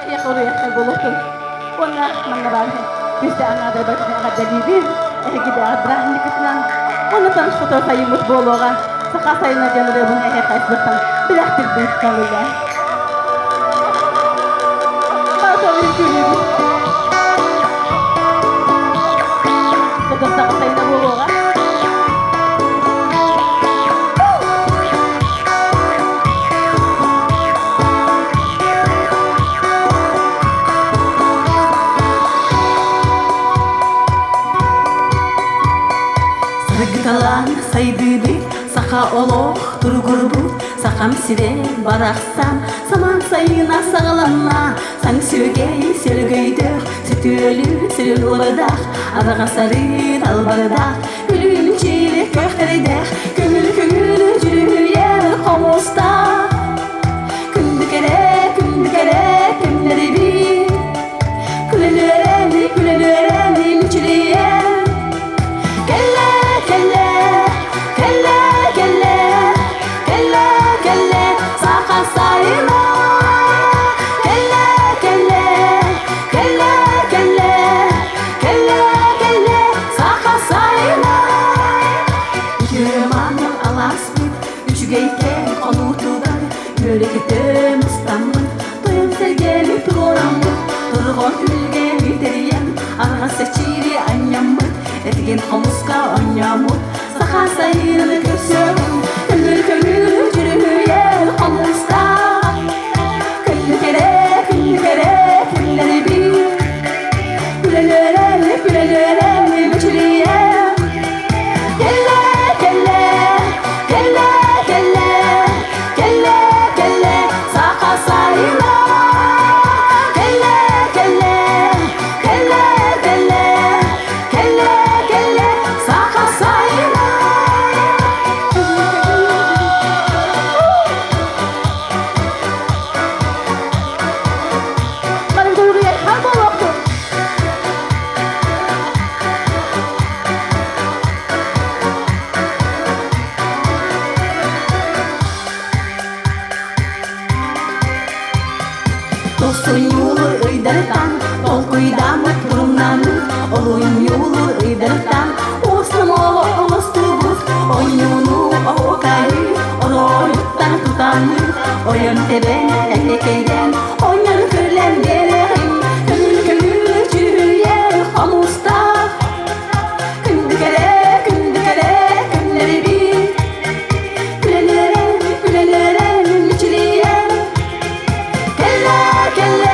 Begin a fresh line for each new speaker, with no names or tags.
يقولوا يحتاجوا ولا من نبالهم بيست أنا ده بس أنا جديدين كده أدراه نكتنا ولا تنشطوا في متبولوغا سقاسينا جنري بنا هي خايفة بلاحت البيت كاملة ما تقولي كذي كده سقاسينا بولوغا
Саргыталан сайдыды, сақа олох тургурбу, сақам сире барақсан, саман сайына сағаланна, сан сөлгөйдөх, сүтөлү сүрүл оладақ, араға сары талбардақ, күлін чилек көхтередек, көңіл жүрүйе қомуста, күнді кере, күнлері бир, күлелерені мүчілие. Yörekete mustanmın, doyum sergeli programmın, turğun ülge biteriyen, arğa seçiri anyamın, etkin homuska onyamın, sağa sayını köksörün, köngül jürüye homusta, küllü kere, külleri bir, külelere müçliye. Dostun yolu ıydarıdan, tolkuydan durumdan, olun yolu ıydarıdan, osnum olu olustubuz, oyunu o kayı, oroluktan tutanı, oyun teben ekeyden, oyun kırlen gelerim, köngül çürüye hamusta, kündü kere, külleri bir, külelere müçliye. Kelle